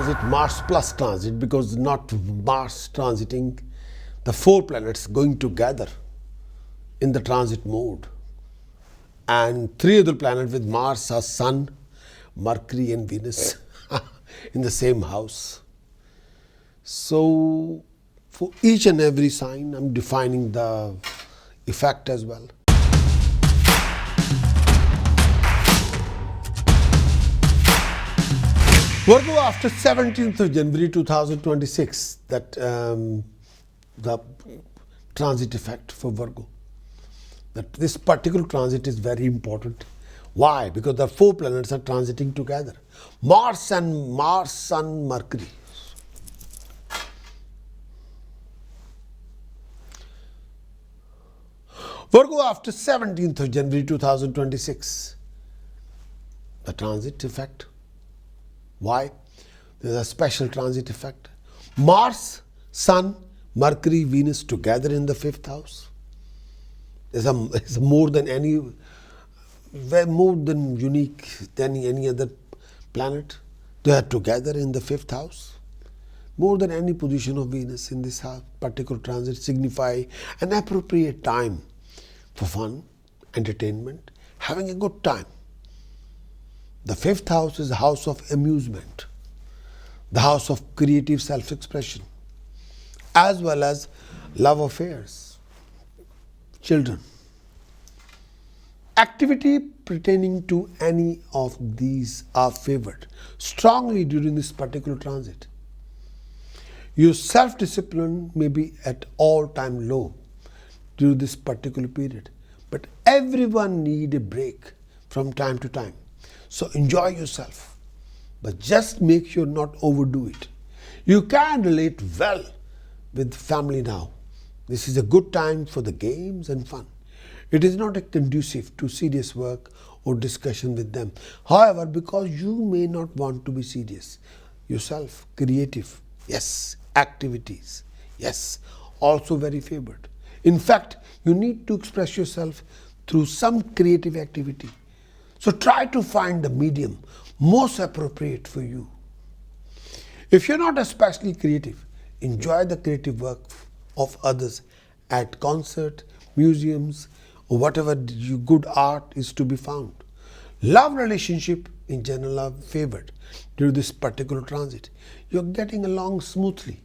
transit, Mars plus transit, because not Mars transiting, the 4 planets going together in the transit mode. And 3 other planets with Mars are Sun, Mercury and Venus in the same house. So for each and every sign, I'm defining the effect as well. Virgo, after 17th of January 2026, that the transit effect for Virgo. That this particular transit is very important. Why? Because the 4 planets are transiting together. Mars, Sun, Mercury. Virgo, after 17th of January 2026, the transit effect. Why? There's a special transit effect. Mars, Sun, Mercury, Venus together in the 5th house. It's more than more than unique than any other planet. They are together in the 5th house. More than any position of Venus in this particular transit signify an appropriate time for fun, entertainment, having a good time. The 5th house is the house of amusement, the house of creative self-expression, as well as love affairs, children. Activity pertaining to any of these are favored strongly during this particular transit. Your self-discipline may be at all-time low during this particular period, but everyone needs a break from time to time. So enjoy yourself, but just make sure not overdo it. You can relate well with family now. This is a good time for the games and fun. It is not conducive to serious work or discussion with them. However, because you may not want to be serious yourself, creative, yes, activities, yes, also very favored. In fact, you need to express yourself through some creative activity. So try to find the medium most appropriate for you. If you're not especially creative, enjoy the creative work of others at concert, museums, or whatever good art is to be found. Love relationship in general are favored during this particular transit. You're getting along smoothly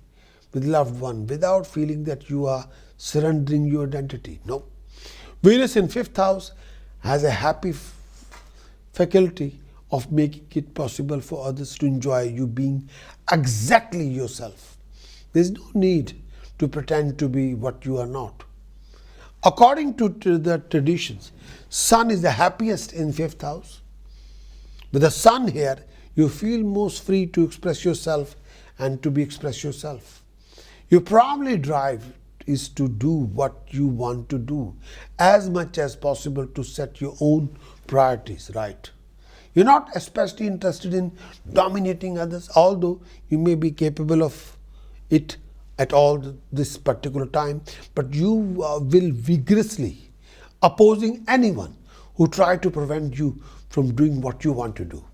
with loved one without feeling that you are surrendering your identity. No. Venus in 5th house has a happy faculty of making it possible for others to enjoy you being exactly yourself. There's no need to pretend to be what you are not. According to the traditions, Sun is the happiest in 5th house. With the Sun here, you feel most free to express yourself and to express yourself. Your primary drive is to do what you want to do as much as possible to set your own priorities right. You're not especially interested in dominating others, although you may be capable of it at all this particular time, but you will vigorously opposing anyone who try to prevent you from doing what you want to do.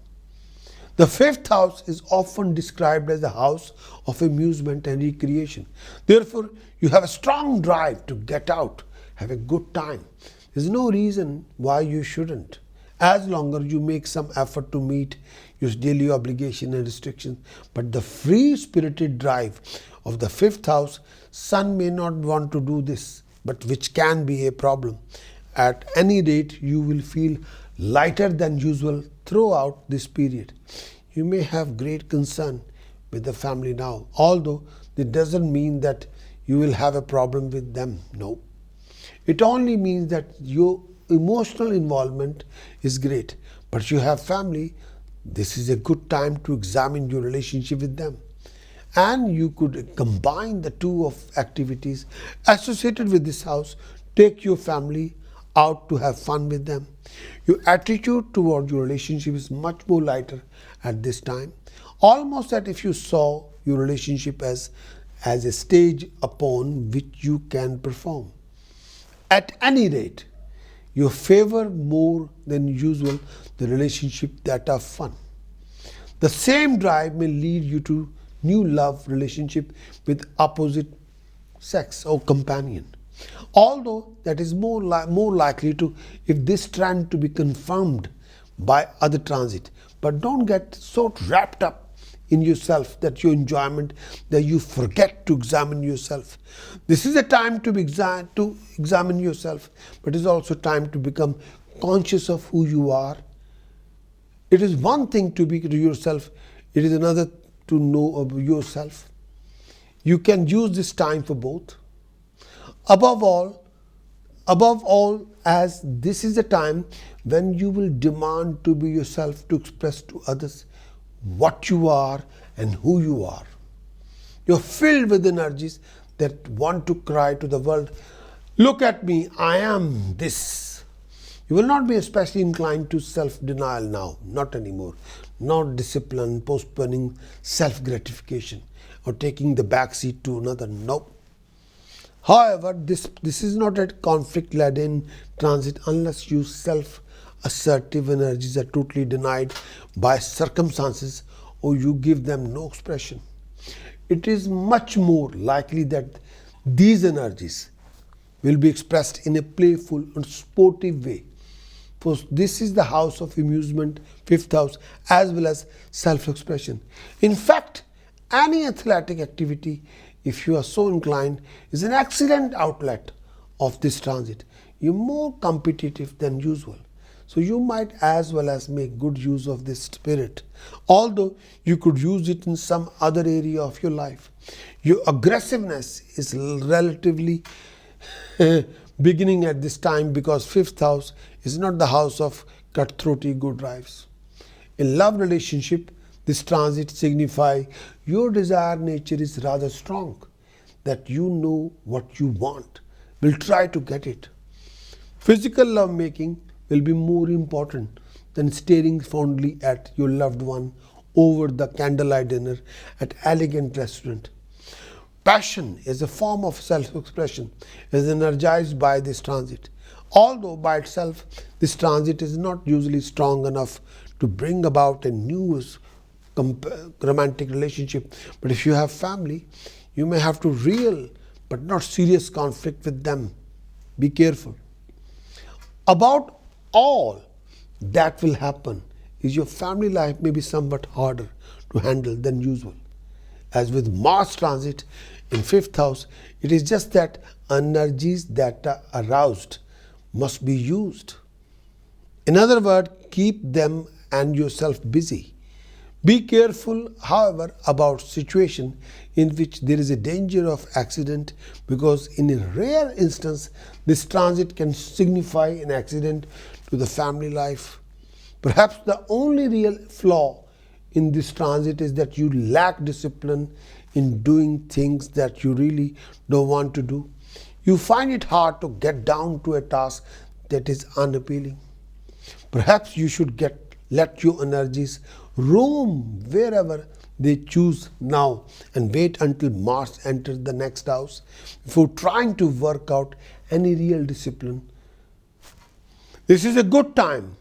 The 5th house is often described as a house of amusement and recreation. Therefore, you have a strong drive to get out, have a good time. There's no reason why you shouldn't, as long as you make some effort to meet your daily obligation and restrictions. But the free-spirited drive of the 5th house, Sun may not want to do this, but which can be a problem. At any rate, you will feel lighter than usual throughout this period. You may have great concern with the family now, although it doesn't mean that you will have a problem with them. No. It only means that your emotional involvement is great, but you have family. This is a good time to examine your relationship with them. And you could combine the two of activities associated with this house. Take your family out to have fun with them. Your attitude toward your relationship is much more lighter at this time, almost as if you saw your relationship as a stage upon which you can perform. At any rate, you favor more than usual the relationship that are fun. The same drive may lead you to new love relationship with opposite sex or companion. Although that is more likely to if this trend to be confirmed by other transit. But don't get so wrapped up in yourself that your enjoyment that you forget to examine yourself. This is a time to examine yourself, but it is also time to become conscious of who you are. It is one thing to be to yourself, it is another to know of yourself. You can use this time for both. Above all, as this is a time when you will demand to be yourself, to express to others what you are and who you are. You're filled with energies that want to cry to the world, look at me, I am this. You will not be especially inclined to self-denial now, not anymore. Not discipline, postponing self-gratification or taking the back seat to another. Nope. However, this is not a conflict-laden transit unless you self-assertive energies are totally denied by circumstances or you give them no expression. It is much more likely that these energies will be expressed in a playful and sportive way. For this is the house of amusement, fifth house, as well as self-expression. In fact, any athletic activity, if you are so inclined, is an excellent outlet of this transit. You're more competitive than usual. So you might as well as make good use of this spirit, although you could use it in some other area of your life. Your aggressiveness is relatively beginning at this time because fifth house is not the house of cutthroat ego drives. In love relationship, this transit signify your desire nature is rather strong, that you know what you want, will try to get it. Physical love making will be more important than staring fondly at your loved one over the candlelight dinner at elegant restaurant. Passion is a form of self-expression, is energized by this transit. Although by itself, this transit is not usually strong enough to bring about a new romantic relationship. But if you have family, you may have to real but not serious conflict with them. Be careful. About all that will happen is your family life may be somewhat harder to handle than usual. As with Mars transit in fifth house, it is just that energies that are aroused must be used. In other words, keep them and yourself busy. Be careful, however, about situation in which there is a danger of accident, because in a rare instance, this transit can signify an accident to the family life. Perhaps the only real flaw in this transit is that you lack discipline in doing things that you really don't want to do. You find it hard to get down to a task that is unappealing. Perhaps you should let your energies roam wherever they choose now and wait until Mars enters the next house before trying to work out any real discipline. This is a good time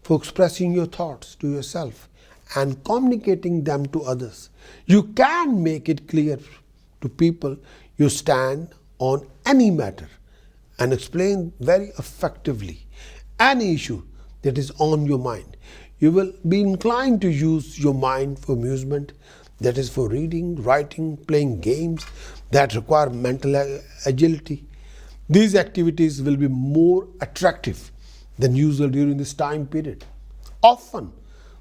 for expressing your thoughts to yourself and communicating them to others. You can make it clear to people you stand on any matter and explain very effectively any issue that is on your mind. You will be inclined to use your mind for amusement, that is for reading, writing, playing games that require mental agility. These activities will be more attractive than usual during this time period. Often,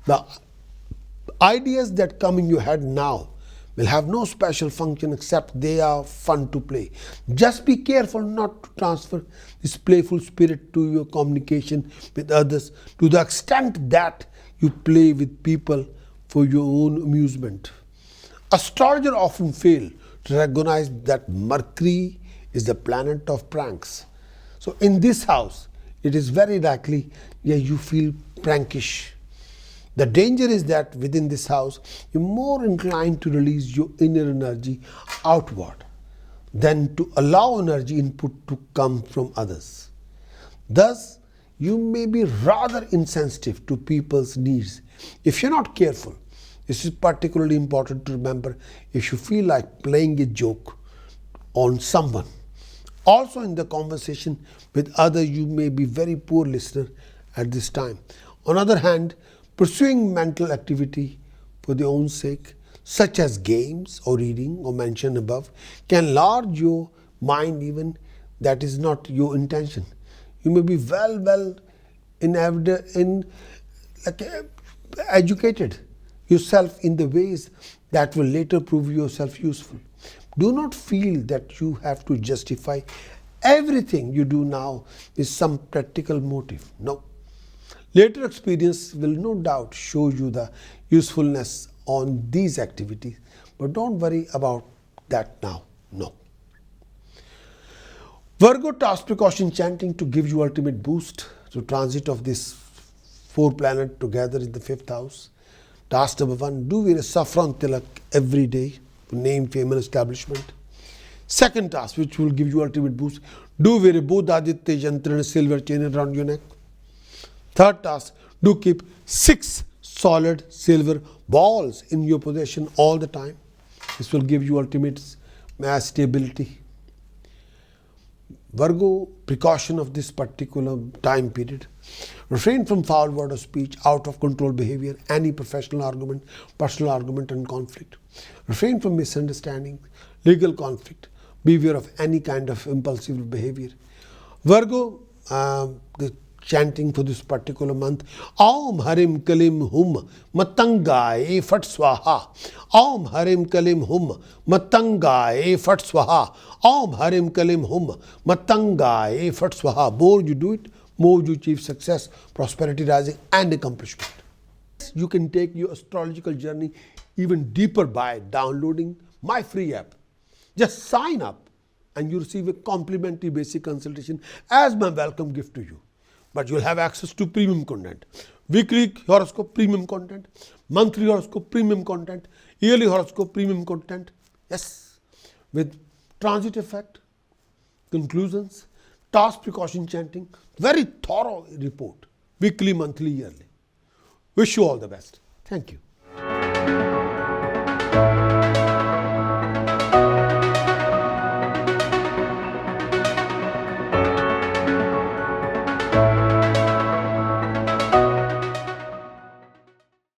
the ideas that come in your head now will have no special function except they are fun to play. Just be careful not to transfer this playful spirit to your communication with others to the extent that you play with people for your own amusement. Astrologers often fail to recognize that Mercury is the planet of pranks. So in this house, it is very likely you feel prankish. The danger is that within this house, you're more inclined to release your inner energy outward than to allow energy input to come from others. Thus, you may be rather insensitive to people's needs. If you're not careful, This is particularly important to remember if you feel like playing a joke on someone. Also, in the conversation with others, you may be very poor listener at this time. On the other hand, pursuing mental activity for their own sake, such as games or reading or mentioned above, can enlarge your mind even that is not your intention. You may be in like educated yourself in the ways that will later prove yourself useful. Do not feel that you have to justify everything you do now with some practical motive. No. Later experience will no doubt show you the usefulness on these activities, but don't worry about that now. No. Virgo task precaution chanting to give you ultimate boost to transit of this 4 planets together in the 5th house. Task number 1, do wear a saffron tilak every day to name, fame and establishment. Second task, which will give you ultimate boost, do wear a Bodhaditya yantra and a silver chain around your neck. Third task, do keep 6 solid silver balls in your possession all the time. This will give you ultimate stability. Virgo, precaution of this particular time period. Refrain from foul word or speech, out of control behavior, any professional argument, personal argument and conflict. Refrain from misunderstanding, legal conflict. Beware of any kind of impulsive behavior. Virgo, the chanting for this particular month, Aum Harim Kalim Hum Matangaye Fat Swaha. Aum Harim Kalim Hum Matangaye Fat Swaha. Aum Harim Kalim Hum Matangaye Fat Swaha. More you do it, more you achieve success, prosperity rising and accomplishment. You can take your astrological journey even deeper by downloading my free app. Just sign up and you receive a complimentary basic consultation as my welcome gift to you. But you'll have access to premium content. Weekly horoscope premium content, monthly horoscope premium content, yearly horoscope premium content. Yes, with transit effect, conclusions, task precaution chanting, very thorough report, weekly, monthly, yearly. Wish you all the best. Thank you.